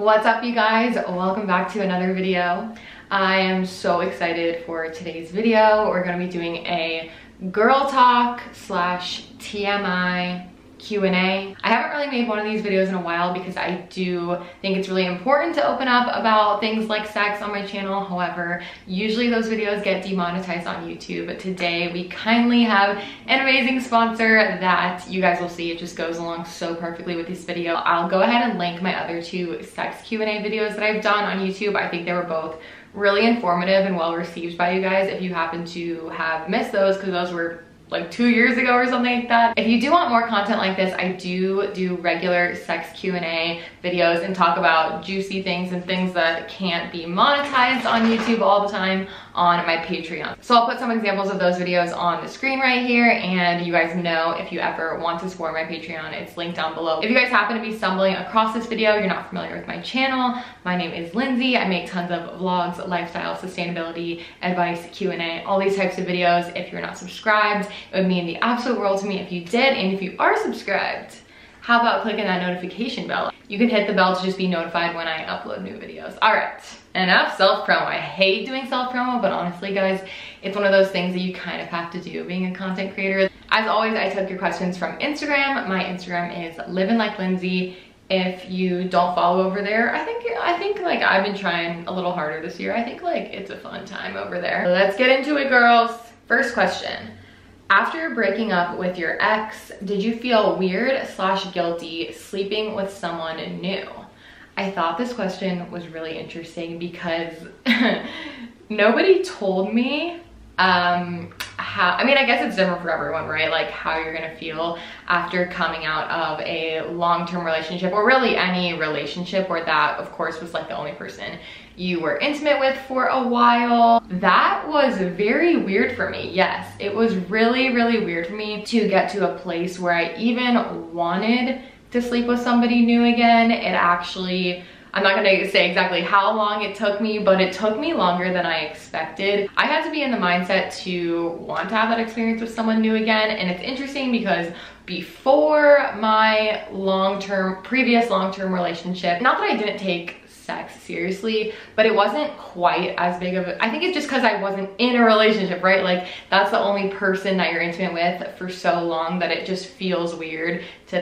What's up, you guys? Welcome back to another video. I am so excited for today's video. We're going to be doing a girl talk / TMI Q&A. I haven't really made one of these videos in a while because I do think it's really important to open up about things like sex on my channel. However, usually those videos get demonetized on YouTube, but today we kindly have an amazing sponsor that you guys will see. It just goes along so perfectly with this video. I'll go ahead and link my other two sex Q&A videos that I've done on YouTube. I think they were both really informative and well received by you guys. If you happen to have missed those, because those were like 2 years ago or something like that. If you do want more content like this, I do regular sex Q&A videos and talk about juicy things and things that can't be monetized on YouTube all the time on my Patreon. So I'll put some examples of those videos on the screen right here, and you guys know if you ever want to support my Patreon, it's linked down below. If you guys happen to be stumbling across this video, you're not familiar with my channel, my name is Lindsey. I make tons of vlogs, lifestyle, sustainability, advice, Q&A, all these types of videos. If you're not subscribed, it would mean the absolute world to me if you did, and if you are subscribed, how about clicking that notification bell? You can hit the bell to just be notified when I upload new videos. All right, enough self-promo. I hate doing self-promo, but honestly, guys, it's one of those things that you kind of have to do being a content creator. As always, I took your questions from Instagram. My Instagram is livinglikelindsey. If you don't follow over there, I think like I've been trying a little harder this year. I think like it's a fun time over there. Let's get into it, girls. First question. After breaking up with your ex, did you feel weird / guilty sleeping with someone new? I thought this question was really interesting because nobody told me how, I mean, I guess it's different for everyone, right? Like how you're gonna feel after coming out of a long-term relationship, or really any relationship where that, of course, was like the only person you were intimate with for a while. That was very weird for me. Yes, it was really weird for me to get to a place where I even wanted to sleep with somebody new again. It actually, I'm not gonna say exactly how long it took me, but it took me longer than I expected. I had to be in the mindset to want to have that experience with someone new again. And it's interesting because before my previous long-term relationship, not that I didn't take sex seriously, but it wasn't quite as big of a, I think it's just because I wasn't in a relationship, right? Like that's the only person that you're intimate with for so long that it just feels weird to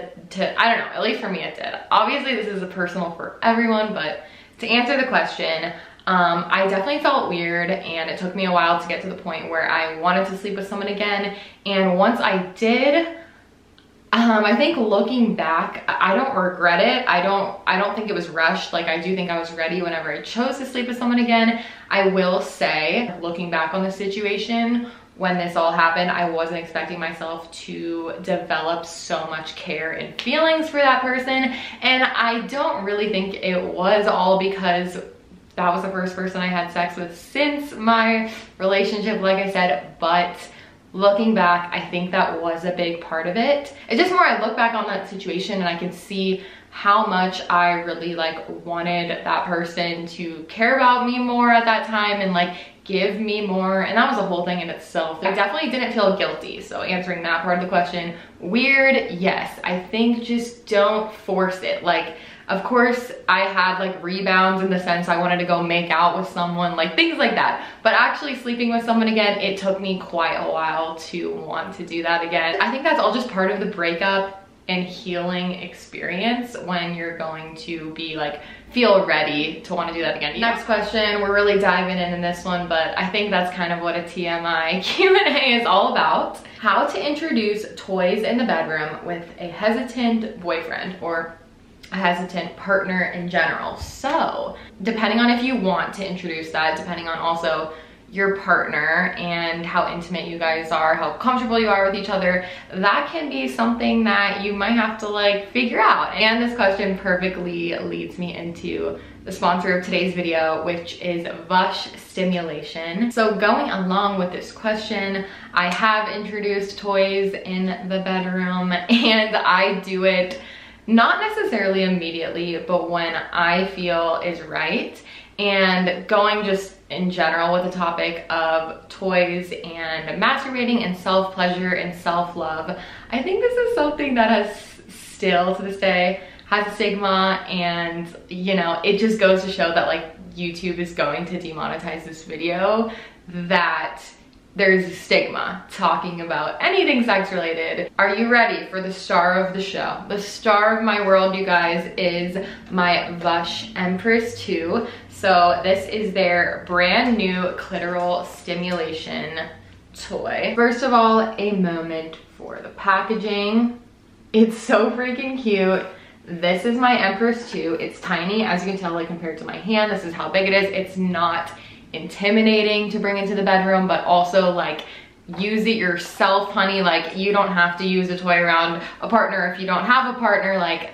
I don't know, at least for me it did. Obviously this is personal for everyone, but to answer the question, I definitely felt weird, and it took me a while to get to the point where I wanted to sleep with someone again. And once I did, I think looking back, I don't regret it. I don't think it was rushed. Like, I do think I was ready whenever I chose to sleep with someone again. I will say, looking back on the situation, when this all happened, I wasn't expecting myself to develop so much care and feelings for that person. And I don't really think it was all because that was the first person I had sex with since my relationship, like I said, but looking back, I think that was a big part of it. It's just more I look back on that situation and I can see how much I really like wanted that person to care about me more at that time and like give me more, and that was a whole thing in itself. I definitely didn't feel guilty. So answering that part of the question, weird, yes. I think just don't force it. Like, of course, I had like rebounds in the sense I wanted to go make out with someone, like things like that. But actually sleeping with someone again, it took me quite a while to want to do that again. I think that's all just part of the breakup and healing experience when you're going to be like, feel ready to want to do that again. Next question, we're really diving in this one, but I think that's kind of what a TMI Q&A is all about. How to introduce toys in the bedroom with a hesitant boyfriend or a hesitant partner in general. So depending on if you want to introduce that, depending on also your partner and how intimate you guys are, how comfortable you are with each other, that can be something that you might have to like figure out. And this question perfectly leads me into the sponsor of today's video, which is VUSH stimulation. So going along with this question, I have introduced toys in the bedroom, and I do it not necessarily immediately, but when I feel is right. And going just in general with the topic of toys and masturbating and self-pleasure and self-love, I think this is something that has still to this day has a stigma, and you know, it just goes to show that like YouTube is going to demonetize this video, that there's a stigma talking about anything sex related. Are you ready for the star of the show? The star of my world, you guys, is my VUSH Empress 2. So this is their brand new clitoral stimulation toy. First of all, a moment for the packaging. It's so freaking cute. This is my Empress 2. It's tiny, as you can tell, like compared to my hand. This is how big it is. It's not intimidating to bring into the bedroom, but also like use it yourself, honey. Like you don't have to use a toy around a partner if you don't have a partner. Like,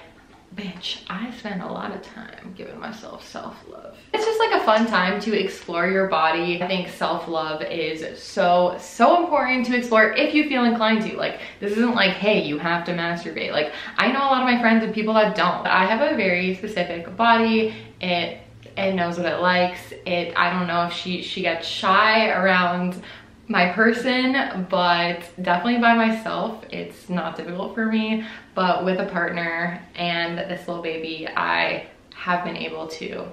bitch, I spend a lot of time giving myself self-love. It's just like a fun time to explore your body. I think self-love is so important to explore if you feel inclined to. Like, this isn't like, hey, you have to masturbate. Like, I know a lot of my friends and people that don't, but I have a very specific body. It knows what it likes. I don't know if she gets shy around my person, but definitely by myself, it's not difficult for me. But with a partner and this little baby, I have been able to.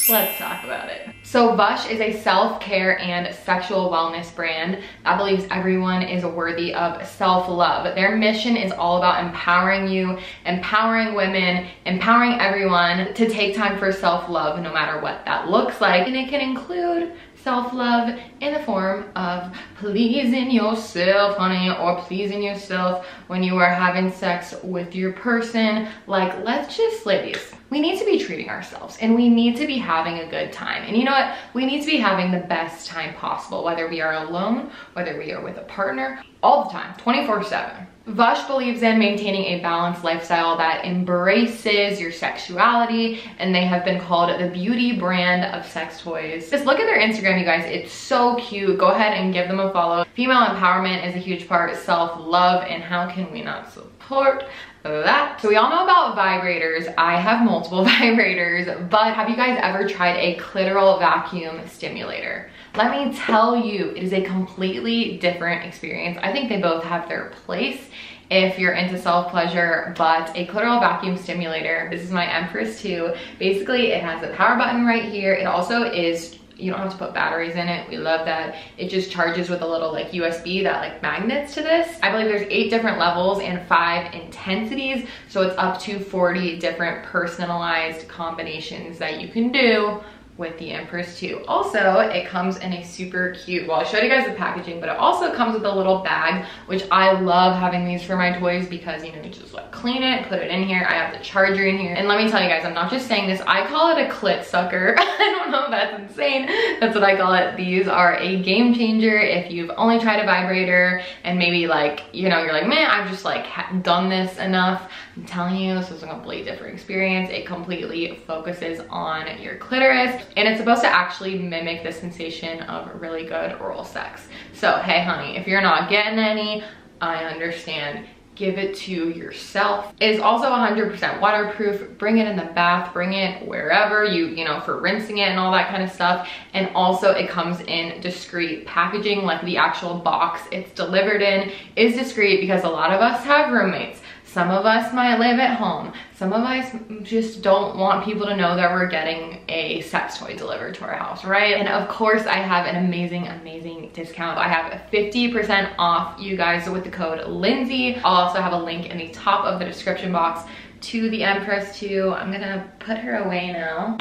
Let's talk about it. So VUSH is a self-care and sexual wellness brand that believes everyone is worthy of self-love. Their mission is all about empowering you, empowering women, empowering everyone to take time for self-love, no matter what that looks like. And it can include self-love in the form of pleasing yourself, honey, or pleasing yourself when you are having sex with your person. Like, let's just, ladies, we need to be treating ourselves and we need to be having a good time. And you know what? We need to be having the best time possible, whether we are alone, whether we are with a partner, all the time, 24/7. VUSH believes in maintaining a balanced lifestyle that embraces your sexuality, and they have been called the beauty brand of sex toys. Just look at their Instagram, you guys. It's so cute. Go ahead and give them a follow. Female empowerment is a huge part of self-love, and how can we not support that? So we all know about vibrators. I have multiple vibrators, but have you guys ever tried a clitoral vacuum stimulator? Let me tell you, it is a completely different experience. I think they both have their place if you're into self-pleasure, but a clitoral vacuum stimulator, this is my Empress 2. Basically, it has a power button right here. It also is, you don't have to put batteries in it. We love that. It just charges with a little like USB that like magnets to this. I believe there's 8 different levels and 5 intensities. So it's up to 40 different personalized combinations that you can do with the Empress 2. Also, it comes in a super cute, well, I showed you guys the packaging, but it also comes with a little bag, which I love having these for my toys because, you know, you just like clean it, put it in here. I have the charger in here. And let me tell you guys, I'm not just saying this, I call it a clit sucker. I don't know if that's insane. That's what I call it. These are a game changer if you've only tried a vibrator and maybe like, you know, you're like, man, I've just like done this enough. I'm telling you, this is a completely different experience. It completely focuses on your clitoris, and it's supposed to actually mimic the sensation of really good oral sex. So, hey honey, if you're not getting any, I understand. Give it to yourself. It is also 100% waterproof. Bring it in the bath, bring it wherever you know, for rinsing it and all that kind of stuff. And also it comes in discreet packaging, like the actual box it's delivered in is discreet because a lot of us have roommates. Some of us might live at home. Some of us just don't want people to know that we're getting a sex toy delivered to our house, right? And of course, I have an amazing discount. I have 50% off, you guys, with the code Lindsey. I'll also have a link in the top of the description box to the Empress 2. I'm gonna put her away now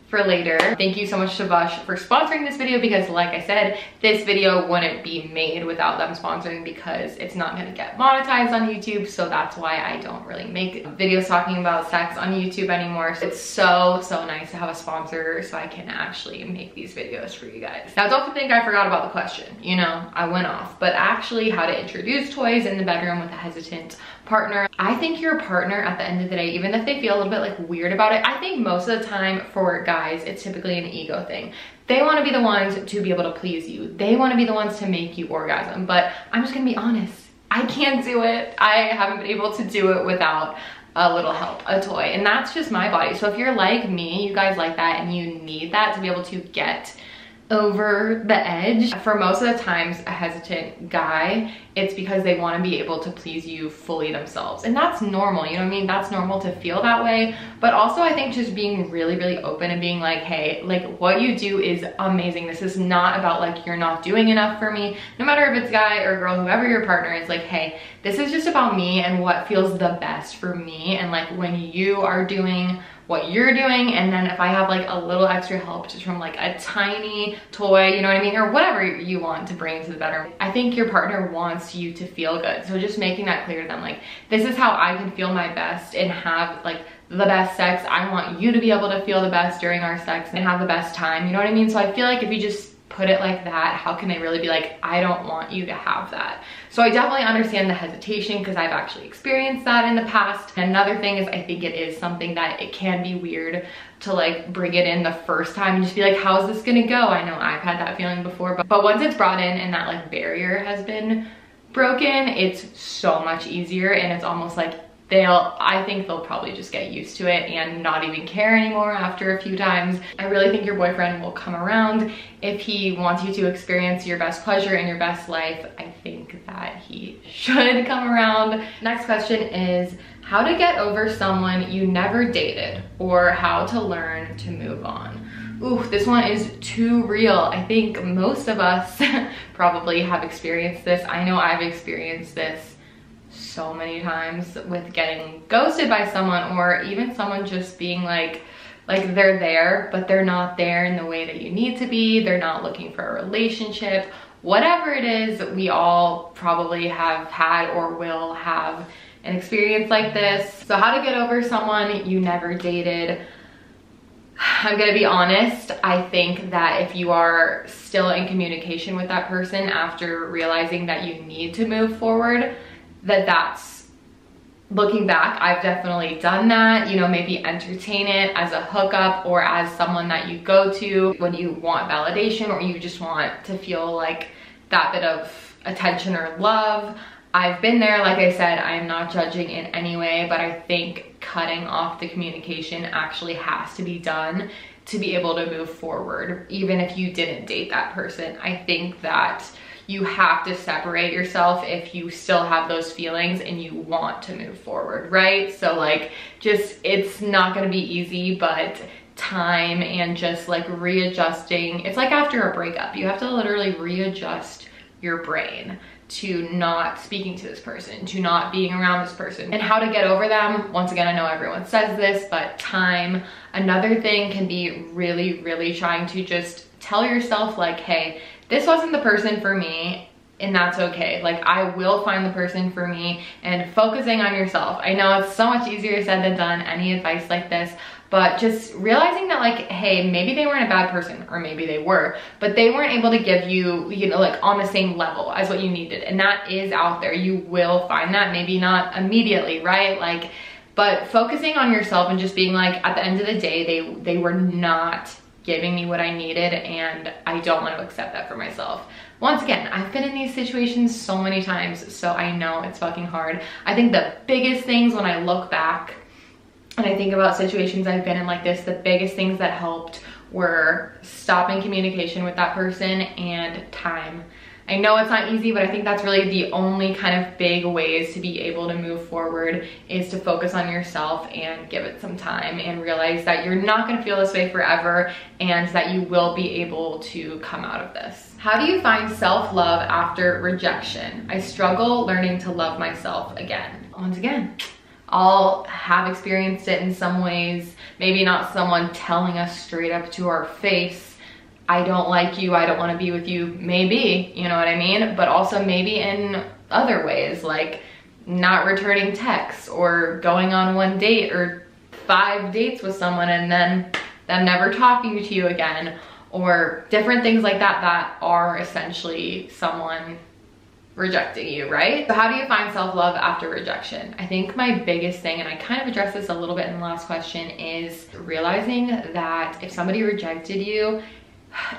for later. Thank you so much to VUSH for sponsoring this video because, like I said, this video wouldn't be made without them sponsoring because it's not gonna get monetized on YouTube, so that's why I don't really make videos talking about sex on YouTube anymore. So it's so nice to have a sponsor so I can actually make these videos for you guys. Now, don't think I forgot about the question. You know, I went off, but actually how to introduce toys in the bedroom with a hesitant partner. I think your partner, at the end of the day, even if they feel a little bit like weird about it, I think most of the time for guys, it's typically an ego thing. They want to be the ones to be able to please you. They want to be the ones to make you orgasm. But I'm just gonna be honest, I can't do it. I haven't been able to do it without a little help, a toy, and that's just my body. So if you're like me, you guys like that and you need that to be able to get over the edge. For most of the times, a hesitant guy, it's because they want to be able to please you fully themselves. And that's normal, you know what I mean? That's normal to feel that way. But also I think just being really, really open and being like, hey, like what you do is amazing. This is not about like, you're not doing enough for me. No matter if it's guy or girl, whoever your partner is, like, hey, this is just about me and what feels the best for me. And like when you are doing what you're doing, and then if I have like a little extra help just from like a tiny toy, you know what I mean, or whatever you want to bring to the bedroom, I think your partner wants you to feel good. So just making that clear to them, like, this is how I can feel my best and have like the best sex. I want you to be able to feel the best during our sex and have the best time, you know what I mean? So I feel like if you just put it like that, how can they really be like, I don't want you to have that? So I definitely understand the hesitation because I've actually experienced that in the past. And another thing is I think it is something that it can be weird to like bring it in the first time and just be like, how's this gonna go? I know I've had that feeling before, but once it's brought in and that like barrier has been broken, it's so much easier. And it's almost like I think they'll probably just get used to it and not even care anymore after a few times. I really think your boyfriend will come around if he wants you to experience your best pleasure and your best life. I think that he should come around. Next question is how to get over someone you never dated or how to learn to move on. Ooh, this one is too real. I think most of us probably have experienced this. I know I've experienced this so many times with getting ghosted by someone, or even someone just being like they're there but they're not there in the way that you need to be. They're not looking for a relationship. Whatever it is, we all probably have had or will have an experience like this. So how to get over someone you never dated. I'm gonna be honest, I think that if you are still in communication with that person after realizing that you need to move forward, that's, looking back, I've definitely done that. You know, maybe entertain it as a hookup or as someone that you go to when you want validation or you just want to feel like that bit of attention or love. I've been there, like I said, I am not judging in any way, but I think cutting off the communication actually has to be done to be able to move forward, even if you didn't date that person. I think that you have to separate yourself if you still have those feelings and you want to move forward, right? So like, just, it's not gonna be easy, but time and just like readjusting. It's like after a breakup, you have to literally readjust your brain to not speaking to this person, to not being around this person. And how to get over them, once again, I know everyone says this, but time. Another thing can be really, really trying to just tell yourself like, hey, this wasn't the person for me, and that's okay. Like, I will find the person for me, and focusing on yourself. I know it's so much easier said than done, any advice like this, but just realizing that like, hey, maybe they weren't a bad person, or maybe they were, but they weren't able to give you, you know, like on the same level as what you needed. And that is out there. You will find that, maybe not immediately, right? Like, but focusing on yourself and just being like, at the end of the day, they were not giving me what I needed, and I don't want to accept that for myself. Once again, I've been in these situations so many times, so I know it's fucking hard. I think the biggest things when I look back and I think about situations I've been in like this, the biggest things that helped were stopping communication with that person and time. I know it's not easy, but I think that's really the only kind of big ways to be able to move forward, is to focus on yourself and give it some time and realize that you're not gonna feel this way forever and that you will be able to come out of this. How do you find self-love after rejection? I struggle learning to love myself again. Once again, all have experienced it in some ways. Maybe not someone telling us straight up to our face, I don't like you, I don't want to be with you, maybe, you know what I mean? But also maybe in other ways, like not returning texts or going on one date or 5 dates with someone and then them never talking to you again, or different things like that that are essentially someone rejecting you, right? So how do you find self-love after rejection? I think my biggest thing, and I kind of addressed this a little bit in the last question, is realizing that if somebody rejected you,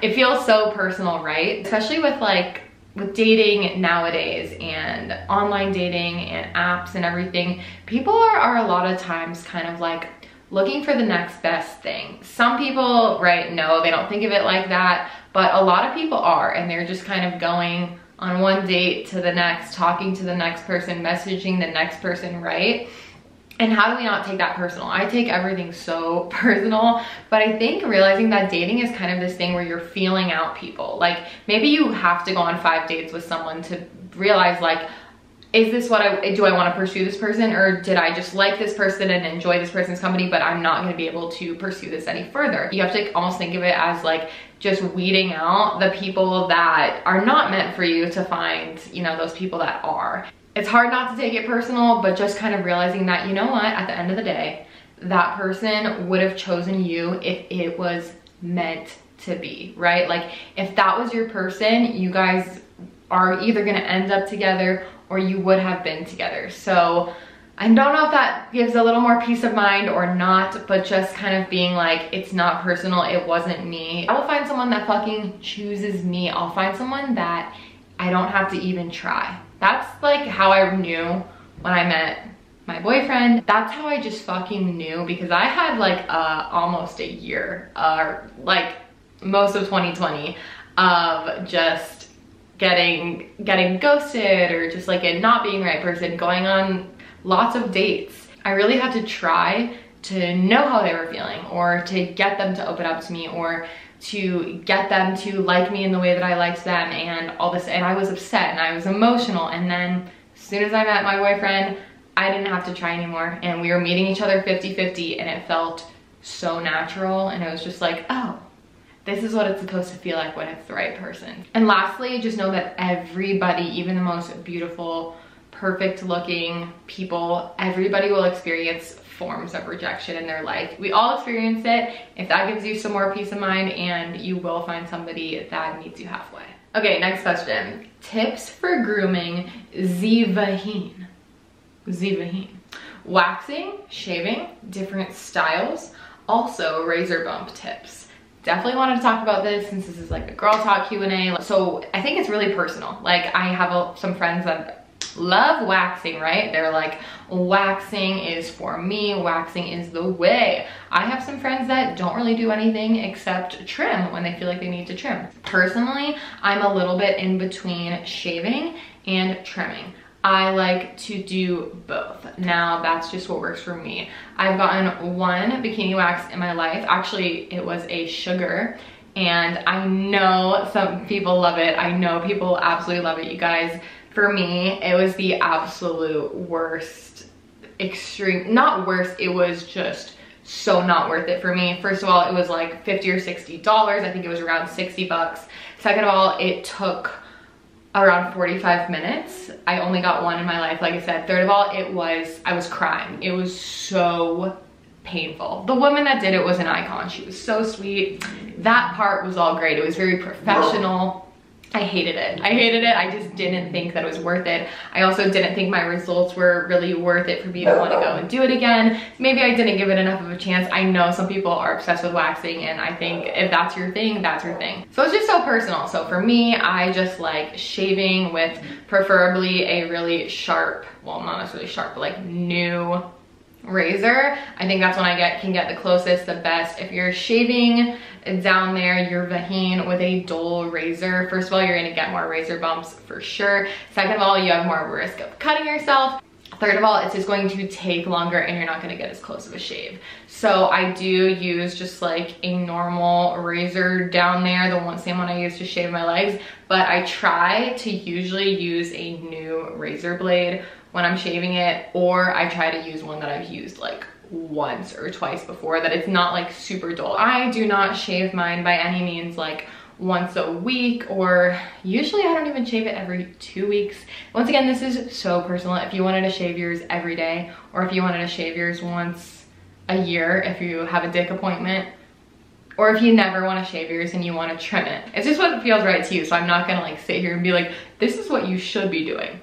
it feels so personal, right? Especially with dating nowadays and online dating and apps and everything, people are a lot of times kind of like looking for the next best thing. Some people, right, no, they don't think of it like that, but a lot of people are, and they're just kind of going on one date to the next, talking to the next person, messaging the next person, right? And how do we not take that personal? I take everything so personal, but I think realizing that dating is kind of this thing where you're feeling out people. Like maybe you have to go on 5 dates with someone to realize like, is this what do I want to pursue this person, or did I just like this person and enjoy this person's company, but I'm not going to be able to pursue this any further? You have to almost think of it as like just weeding out the people that are not meant for you to find, you know, those people that are. It's hard not to take it personal, but just kind of realizing that, you know what, at the end of the day, that person would have chosen you if it was meant to be, right? Like if that was your person, you guys are either going to end up together or you would have been together. So I don't know if that gives a little more peace of mind or not, but just kind of being like, it's not personal, it wasn't me. I will find someone that fucking chooses me. I'll find someone that I don't have to even try. That's like how I knew when I met my boyfriend. That's how I just fucking knew, because I had like almost a year, like most of 2020 of just getting ghosted, or just like it not being the right person, going on lots of dates. I really had to try to know how they were feeling, or to get them to open up to me, or to get them to like me in the way that I liked them, and all this. And I was upset and I was emotional, and then as soon as I met my boyfriend, I didn't have to try anymore, and we were meeting each other 50-50, and it felt so natural, and it was just like, oh, this is what it's supposed to feel like when it's the right person. And lastly, just know that everybody, even the most beautiful, perfect looking people, everybody will experience forms of rejection in their life. We all experience it. If that gives you some more peace of mind, and you will find somebody that meets you halfway. Okay, next question. Tips for grooming the vagine. Waxing, shaving, different styles, also razor bump tips. Definitely wanted to talk about this since this is like a girl talk Q&A. So I think it's really personal. Like I have some friends that love waxing, right? They're like, waxing is for me, waxing is the way. I have some friends that don't really do anything except trim when they feel like they need to trim. Personally, I'm a little bit in between shaving and trimming. I like to do both. Now that's just what works for me. I've gotten one bikini wax in my life. Actually, it was a sugar, and I know some people love it. I know people absolutely love it, you guys. For me, it was the absolute worst, extreme, not worst, it was just so not worth it for me. First of all, it was like $50 or $60. I think it was around 60 bucks. Second of all, it took around 45 minutes. I only got one in my life, like I said. Third of all, I was crying. It was so painful. The woman that did it was an icon. She was so sweet. That part was all great. It was very professional. I hated it. I just didn't think that it was worth it. I also didn't think my results were really worth it for me to want to go and do it again. Maybe I didn't give it enough of a chance. I know some people are obsessed with waxing, and I think if that's your thing, that's your thing. So it's just so personal. So for me, I just like shaving with preferably a really sharp, well, not necessarily sharp, but like new razor. I think that's when I can get the closest, the best. If you're shaving down there your vagine with a dull razor, first of all, you're gonna get more razor bumps for sure. Second of all, you have more of a risk of cutting yourself. Third of all, it's just going to take longer, and you're not gonna get as close of a shave. So I do use just like a normal razor down there, the same one I use to shave my legs, but I try to usually use a new razor blade when I'm shaving it, or I try to use one that I've used like once or twice before, that it's not like super dull. I do not shave mine by any means like once a week, or usually I don't even shave it every 2 weeks. Once again, this is so personal. If you wanted to shave yours every day, or if you wanted to shave yours once a year, if you have a dick appointment, or if you never want to shave yours and you want to trim it, it's just what feels right to you. So I'm not gonna like sit here and be like, this is what you should be doing.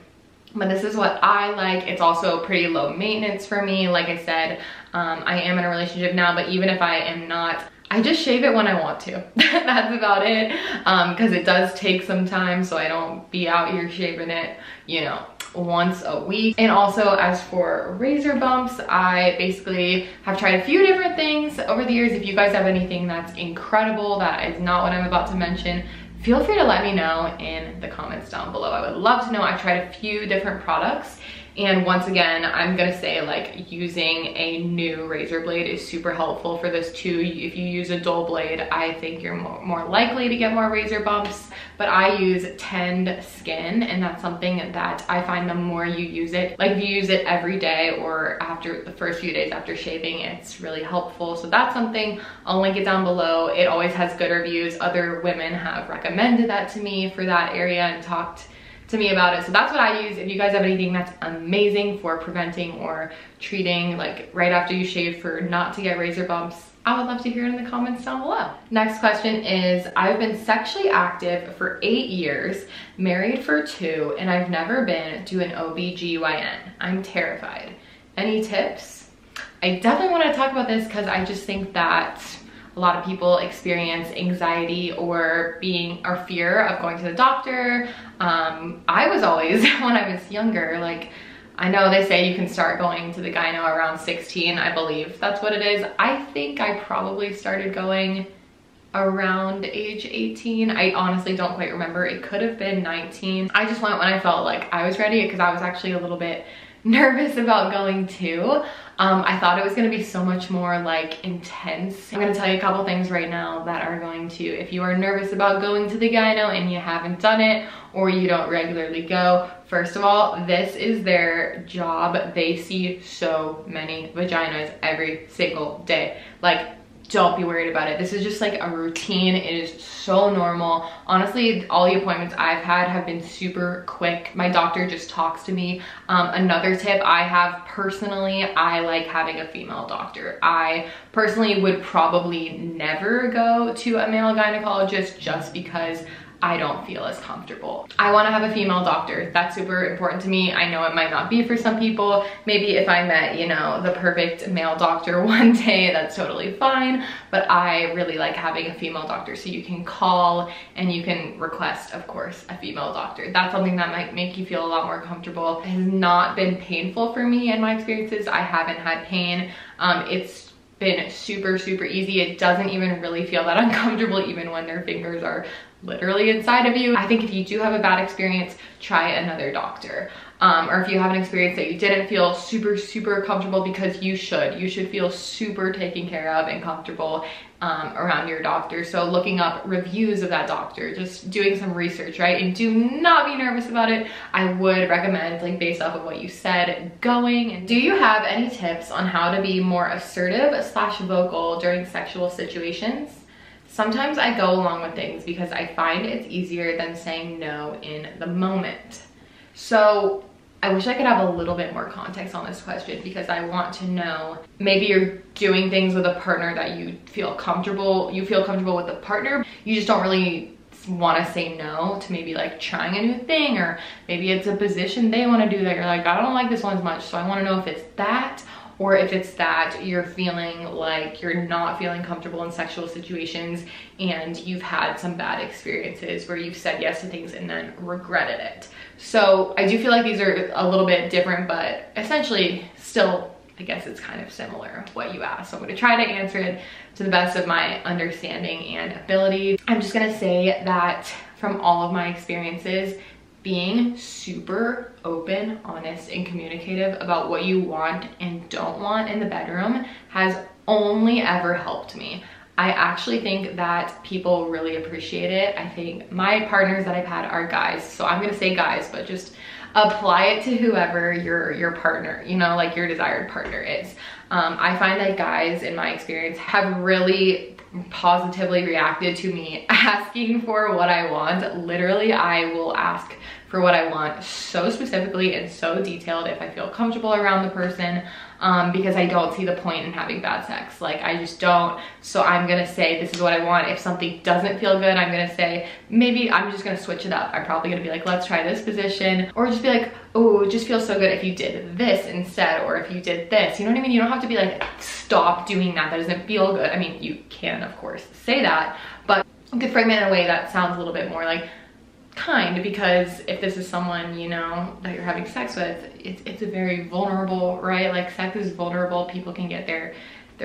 But this is what I like. It's also pretty low maintenance for me. Like I said, I am in a relationship now, but even if I am not, I just shave it when I want to. That's about it, because it does take some time, so I don't be out here shaving it, you know, once a week. And also, as for razor bumps, I basically have tried a few different things over the years. If you guys have anything that's incredible that is not what I'm about to mention, feel free to let me know in the comments down below. I would love to know. I've tried a few different products, and once again, I'm gonna say, like, using a new razor blade is super helpful for this too. If you use a dull blade, I think you're more likely to get more razor bumps. But I use Tend Skin, and that's something that I find the more you use it, like if you use it every day or after the first few days after shaving, it's really helpful. So that's something, I'll link it down below. It always has good reviews. Other women have recommended that to me for that area and talked to me about it. So that's what I use. If you guys have anything that's amazing for preventing or treating, like right after you shave, for not to get razor bumps, I would love to hear it in the comments down below. Next question is, I've been sexually active for 8 years, married for 2, and I've never been to an OBGYN. I'm terrified. Any tips? I definitely want to talk about this because I just think that a lot of people experience anxiety or fear of going to the doctor. I was always, when I was younger, like, I know they say you can start going to the gyno around 16, I believe that's what it is. I think I probably started going around age 18. I honestly don't quite remember. It could have been 19. I just went when I felt like I was ready, because I was actually a little bit nervous about going too. I thought it was going to be so much more like intense. I'm going to tell you a couple things right now that are going to, if you are nervous about going to the gyno and you haven't done it, or you don't regularly go, first of all, this is their job. They see so many vaginas every single day. Like, don't be worried about it. This is just like a routine. It is so normal. Honestly, all the appointments I've had have been super quick. My doctor just talks to me. Another tip I have personally, I like having a female doctor. I personally would probably never go to a male gynecologist just because I don't feel as comfortable. I want to have a female doctor. That's super important to me. I know it might not be for some people. Maybe if I met, you know, the perfect male doctor one day, that's totally fine. But I really like having a female doctor, so you can call and you can request, of course, a female doctor. That's something that might make you feel a lot more comfortable. It has not been painful for me in my experiences. I haven't had pain. It's been super, super easy. It doesn't even really feel that uncomfortable, even when their fingers are literally inside of you. I think if you do have a bad experience, try another doctor. Or if you have an experience that you didn't feel super, super comfortable, because you should feel super taken care of and comfortable around your doctor. So looking up reviews of that doctor, just doing some research, right? And do not be nervous about it. I would recommend, like, based off of what you said, going. And do you have any tips on how to be more assertive / vocal during sexual situations? Sometimes I go along with things because I find it's easier than saying no in the moment. So I wish I could have a little bit more context on this question, because I want to know, maybe you're doing things with a partner that you feel comfortable with the partner. You just don't really want to say no to maybe like trying a new thing, or maybe it's a position they want to do that you're like, I don't like this one as much. So I want to know if it's that, or if it's that you're feeling like you're not feeling comfortable in sexual situations and you've had some bad experiences where you've said yes to things and then regretted it. So I do feel like these are a little bit different, but essentially still, I guess it's kind of similar what you asked. So I'm going to try to answer it to the best of my understanding and ability. I'm just going to say that from all of my experiences, being super open, honest, and communicative about what you want and don't want in the bedroom has only ever helped me. I actually think that people really appreciate it. I think my partners that I've had are guys, so I'm gonna say guys, but just apply it to whoever your partner, you know, like your desired partner is. I find that guys, in my experience, have really positively reacted to me asking for what I want. Literally, I will ask for what I want so specifically and so detailed if I feel comfortable around the person, because I don't see the point in having bad sex. Like, I just don't. So I'm gonna say, this is what I want. If something doesn't feel good, I'm gonna say, maybe I'm just gonna switch it up. I'm probably gonna be like, let's try this position, or just be like, oh, it just feels so good if you did this instead, or if you did this. You know what I mean? You don't have to be like, stop doing that. That doesn't feel good. I mean, you can, of course, say that, but you could frame it in a way that sounds a little bit more like, kind, because if this is someone, you know, that you're having sex with, it's a very vulnerable, right? Like sex is vulnerable. People can get their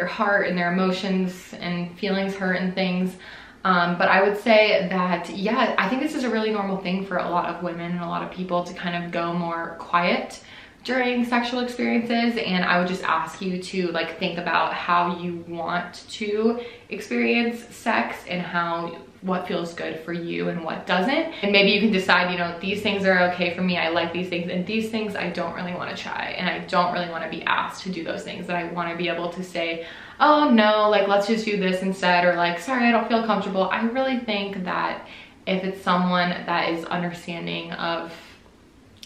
heart and their emotions and feelings hurt and things. But I would say that, yeah, I think this is a really normal thing for a lot of women and a lot of people to kind of go more quiet during sexual experiences. And I would just ask you to like think about how you want to experience sex and what feels good for you and what doesn't. And maybe you can decide, you know, these things are okay for me, I like these things, and these things I don't really want to try, and I don't really want to be asked to do those things, that I want to be able to say, oh no, like let's just do this instead, or like, sorry, I don't feel comfortable. I really think that if it's someone that is understanding of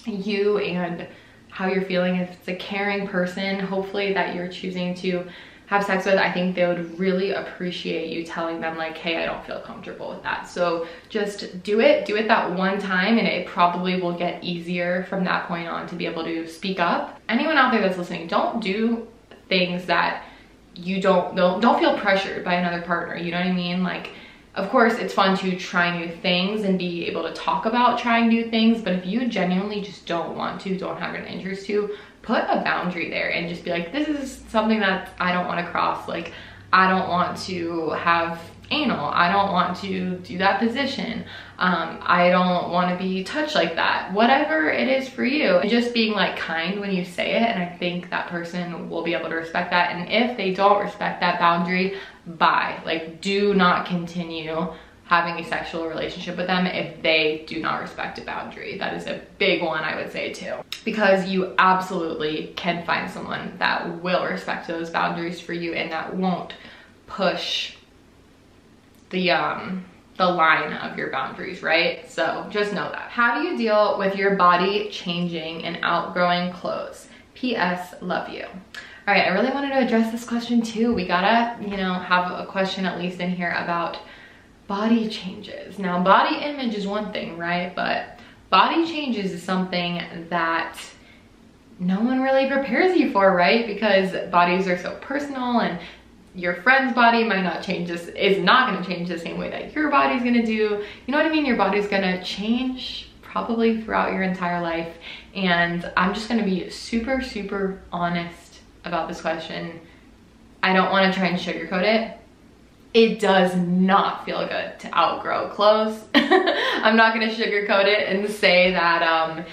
you and how you're feeling, if it's a caring person, hopefully, that you're choosing to have sex with, I think they would really appreciate you telling them like, hey, I don't feel comfortable with that. So just do it that one time, and it probably will get easier from that point on to be able to speak up. Anyone out there that's listening, don't do things that you don't feel pressured by another partner, you know what I mean? Like, of course, it's fun to try new things and be able to talk about trying new things, but if you genuinely just don't want to, don't have an interest to, put a boundary there and just be like, this is something that I don't want to cross. Like, I don't want to have anal. I don't want to do that position. I don't want to be touched like that. Whatever it is for you. And just being like kind when you say it, and I think that person will be able to respect that. And if they don't respect that boundary, bye. Like, do not continue having a sexual relationship with them if they do not respect a boundary. That is a big one, I would say too, because you absolutely can find someone that will respect those boundaries for you and that won't push the line of your boundaries, right? So just know that. How do you deal with your body changing and outgrowing clothes? P.S. Love you. All right, I really wanted to address this question too. We gotta, you know, have a question at least in here about body changes. Now, body image is one thing, right? But body changes is something that no one really prepares you for, right? Because bodies are so personal, and your friend's body might not change, is not gonna change the same way that your body's gonna do. You know what I mean? Your body's gonna change probably throughout your entire life. And I'm just gonna be super, super honest about this question. I don't wanna try and sugarcoat it. It does not feel good to outgrow clothes. I'm not gonna sugarcoat it and say that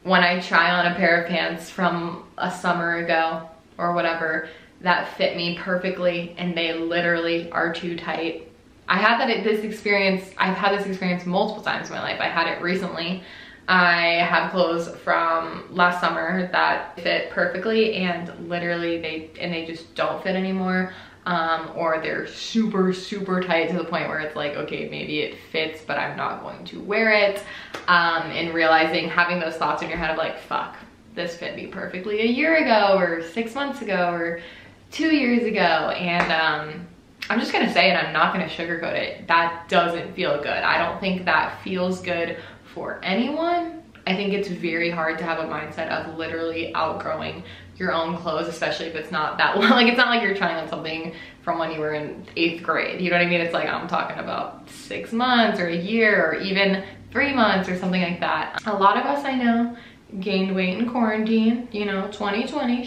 when I try on a pair of pants from a summer ago or whatever that fit me perfectly and they literally are too tight. I've had this experience multiple times in my life. I had it recently. I have clothes from last summer that fit perfectly and literally they just don't fit anymore. Or they're super, super tight to the point where it's like, okay, maybe it fits, but I'm not going to wear it. And realizing, having those thoughts in your head of like, fuck, this fit me perfectly a year ago or 6 months ago or 2 years ago. And I'm just gonna say it, I'm not gonna sugarcoat it. That doesn't feel good. I don't think that feels good for anyone. I think it's very hard to have a mindset of literally outgrowing your own clothes, especially if it's not that long. Like, it's not like you're trying on something from when you were in 8th grade. You know what I mean? It's like, I'm talking about 6 months or a year or even 3 months or something like that. A lot of us I know gained weight in quarantine. You know, 2020,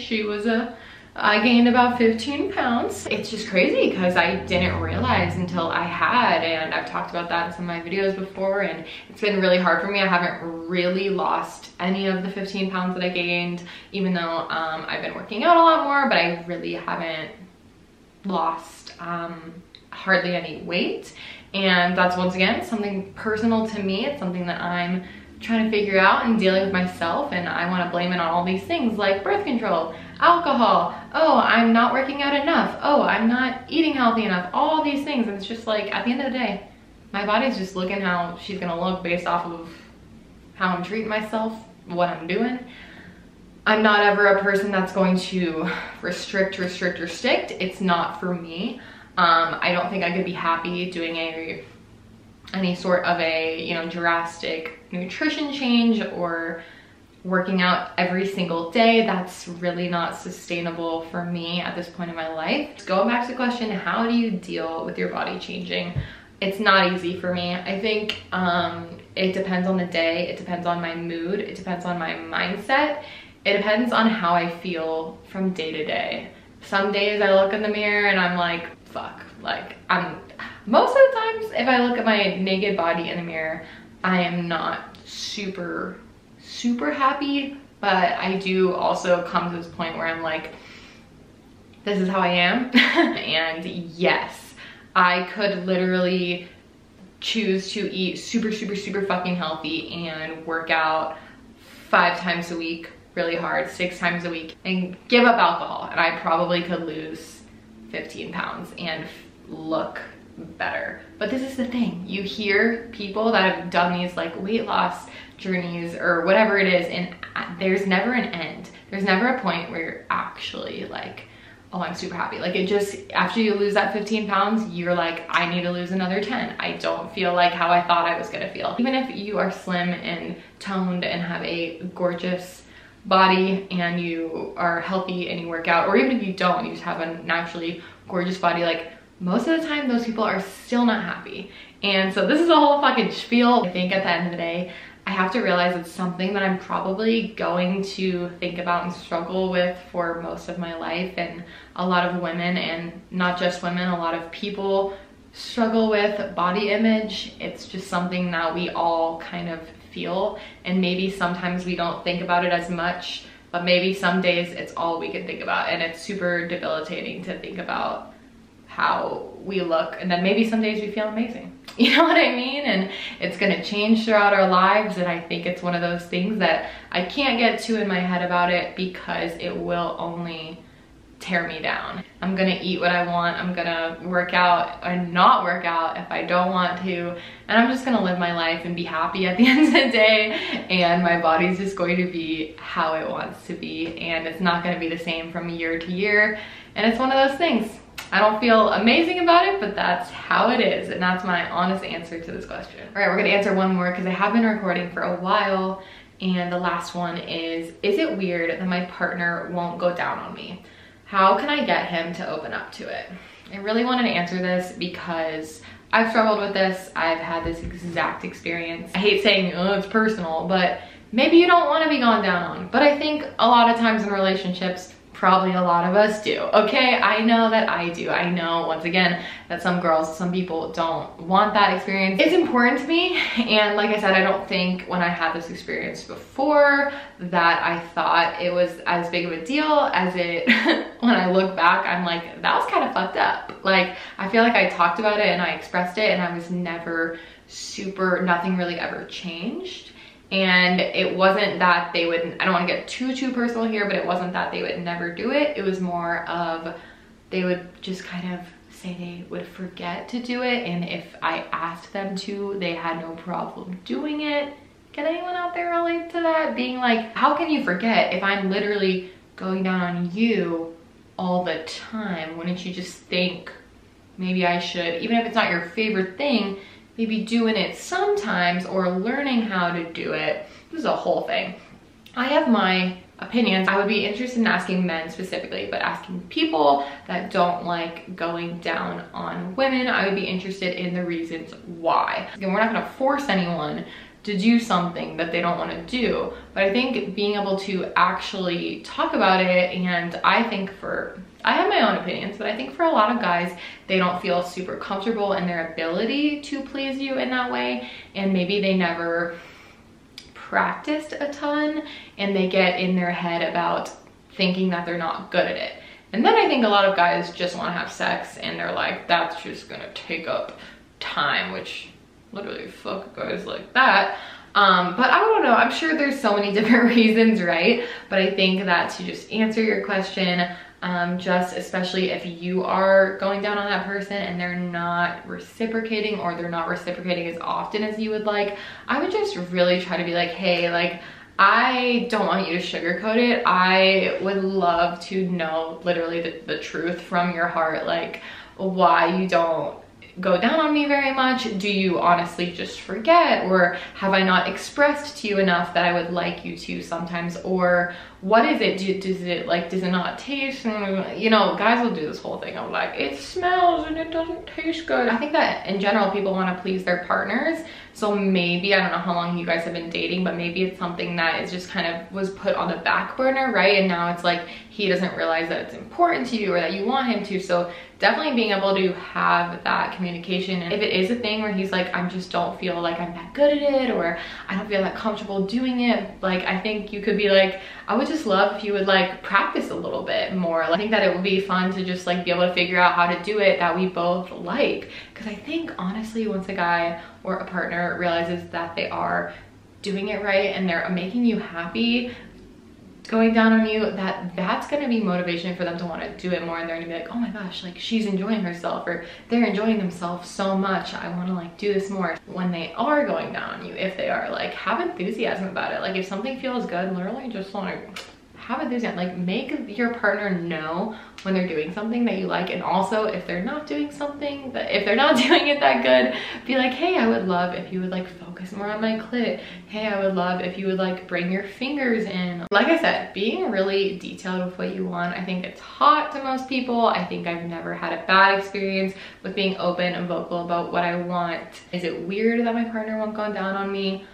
I gained about 15 pounds. It's just crazy because I didn't realize until I had, and I've talked about that in some of my videos before, and it's been really hard for me. I haven't really lost any of the 15 pounds that I gained, even though I've been working out a lot more, but I really haven't lost hardly any weight. And that's, once again, something personal to me. It's something that I'm trying to figure out and dealing with myself, and I want to blame it on all these things like birth control, alcohol, oh, I'm not working out enough, oh, I'm not eating healthy enough, all these things. And it's just like, at the end of the day, my body's just looking how she's gonna look based off of how I'm treating myself, what I'm doing. I'm not ever a person that's going to restrict or stick. It's not for me. I don't think I could be happy doing any sort of a, you know, drastic nutrition change or working out every single day. That's really not sustainable for me at this point in my life. Going back to the question, how do you deal with your body changing? it's not easy for me. I think it depends on the day, it depends on my mood, it depends on my mindset, it depends on how I feel from day to day. Some days I look in the mirror and I'm like, fuck, like most of the times if I look at my naked body in the mirror, I am not super happy, but I do also come to this point where I'm like, this is how I am. And yes, I could literally choose to eat super fucking healthy and work out 5 times a week really hard, 6 times a week, and give up alcohol, and I probably could lose 15 pounds and look better. But this is the thing, you hear people that have done these like weight loss journeys or whatever it is, and there's never an end. There's never a point where you're actually like, oh, I'm super happy. Like, it just, after you lose that 15 pounds, you're like, I need to lose another 10. I don't feel like how I thought I was gonna feel. Even if you are slim and toned and have a gorgeous body and you are healthy and you work out, or even if you don't, you just have a naturally gorgeous body, like most of the time those people are still not happy. And so this is a whole fucking spiel. I think at the end of the day, I have to realize it's something that I'm probably going to think about and struggle with for most of my life. And a lot of women, and not just women, a lot of people struggle with body image. It's just something that we all kind of feel, and maybe sometimes we don't think about it as much, but maybe some days it's all we can think about, and it's super debilitating to think about how we look, and then maybe some days we feel amazing. You know what I mean? And it's gonna change throughout our lives, and I think it's one of those things that I can't get too in my head about it because it will only tear me down. I'm gonna eat what I want, I'm gonna work out or not work out if I don't want to, and I'm just gonna live my life and be happy at the end of the day, and my body's just going to be how it wants to be, and it's not gonna be the same from year to year, and it's one of those things. I don't feel amazing about it, but that's how it is, and that's my honest answer to this question. All right, we're gonna answer one more because I have been recording for a while, and the last one is it weird that my partner won't go down on me? How can I get him to open up to it? I really wanted to answer this because I've struggled with this. I've had this exact experience. I hate saying, oh, it's personal, but maybe you don't want to be gone down on. But I think a lot of times in relationships, probably a lot of us do, okay? I know that I do. I know, once again, that some girls, some people don't want that experience. It's important to me, and like I said, I don't think when I had this experience before that I thought it was as big of a deal as it, when I look back, I'm like, that was kind of fucked up. Like, I feel like I talked about it and I expressed it, and I was never nothing really ever changed. And it wasn't that they would, I don't want to get too personal here, but it wasn't that they would never do it. It was more of they would just kind of say they would forget to do it, and if I asked them to, they had no problem doing it. Can anyone out there relate to that? Being like, how can you forget if I'm literally going down on you all the time? Wouldn't you just think maybe I should, even if it's not your favorite thing, maybe doing it sometimes or learning how to do it? This is a whole thing. I have my opinions. I would be interested in asking men specifically, but asking people that don't like going down on women, I would be interested in the reasons why. Again, we're not gonna force anyone to do something that they don't want to do, but I think being able to actually talk about it, and I have my own opinions, but I think for a lot of guys, they don't feel super comfortable in their ability to please you in that way, and maybe they never practiced a ton, and they get in their head about thinking that they're not good at it. And then I think a lot of guys just want to have sex, and they're like, that's just gonna take up time, which literally fuck guys like that. But I don't know, I'm sure there's so many different reasons, right? But I think that to just answer your question, just especially if you are going down on that person and they're not reciprocating, or they're not reciprocating as often as you would like, I would just really try to be like, hey, like, I don't want you to sugarcoat it. I would love to know literally the truth from your heart, like why you don't go down on me very much. Do you honestly just forget, or have I not expressed to you enough that I would like you to sometimes, or what is it? Does it not taste? You know, guys will do this whole thing of like, it smells and it doesn't taste good. I think that in general, people want to please their partners. So maybe, I don't know how long you guys have been dating, but maybe it's something that is just kind of was put on the back burner, right? And now it's like, he doesn't realize that it's important to you or that you want him to. So definitely being able to have that communication. And if it is a thing where he's like, I just don't feel like I'm that good at it, or I don't feel that comfortable doing it, like, I think you could be like, I would just love if you would like practice a little bit more. I think that it would be fun to just like be able to figure out how to do it that we both like. Because I think honestly, once a guy or a partner realizes that they are doing it right and they're making you happy, going down on you, that's going to be motivation for them to want to do it more, and they're going to be like, oh my gosh, like she's enjoying herself, or they're enjoying themselves so much, I want to like do this more. When they are going down on you, if they are, like, have enthusiasm about it. Like if something feels good, literally just like have enthusiasm. Like make your partner know when they're doing something that you like, and also if they're not doing something, if they're not doing it that good, be like, hey, I would love if you would like focus more on my clit. Hey, I would love if you would like bring your fingers in. Like I said, being really detailed with what you want, I think it's hot to most people. I think I've never had a bad experience with being open and vocal about what I want. Is it weird that my partner won't go down on me?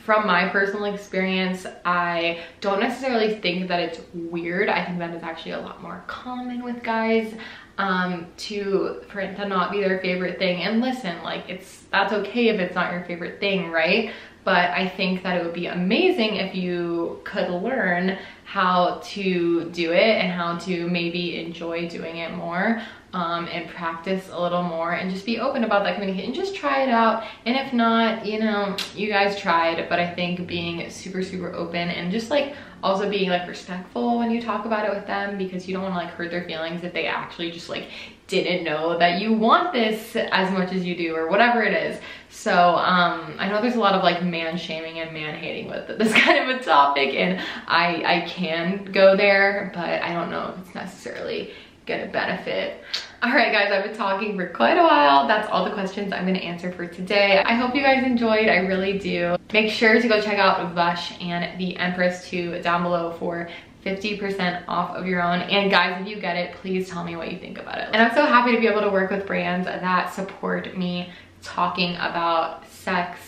From my personal experience, I don't necessarily think that it's weird. I think that it's actually a lot more common with guys for it to not be their favorite thing. And listen, like that's okay if it's not your favorite thing, right? But I think that it would be amazing if you could learn how to do it and how to maybe enjoy doing it more, and practice a little more, and just be open about that communication. Just try it out. And if not, you know, you guys tried. But I think being super, super open, and just like also being like respectful when you talk about it with them, because you don't want to like hurt their feelings if they actually just like didn't know that you want this as much as you do, or whatever it is. So I know there's a lot of like man shaming and man hating with this kind of a topic, and I can go there, but I don't know if it's necessarily gonna benefit. All right guys, I've been talking for quite a while. That's all the questions I'm gonna answer for today. I hope you guys enjoyed, I really do. Make sure to go check out VUSH and the Empress 2 down below for 50% off of your own. And guys, if you get it, please tell me what you think about it. And I'm so happy to be able to work with brands that support me talking about sex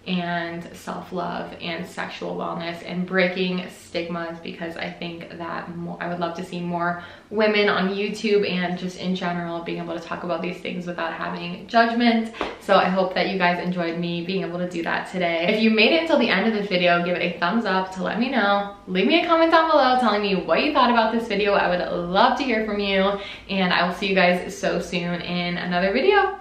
and self-love and sexual wellness and breaking stigmas, because I think that I would love to see more women on YouTube and just in general being able to talk about these things without having judgment. So I hope that you guys enjoyed me being able to do that today. If you made it until the end of this video, give it a thumbs up to let me know. Leave me a comment down below telling me what you thought about this video. I would love to hear from you, and I will see you guys so soon in another video.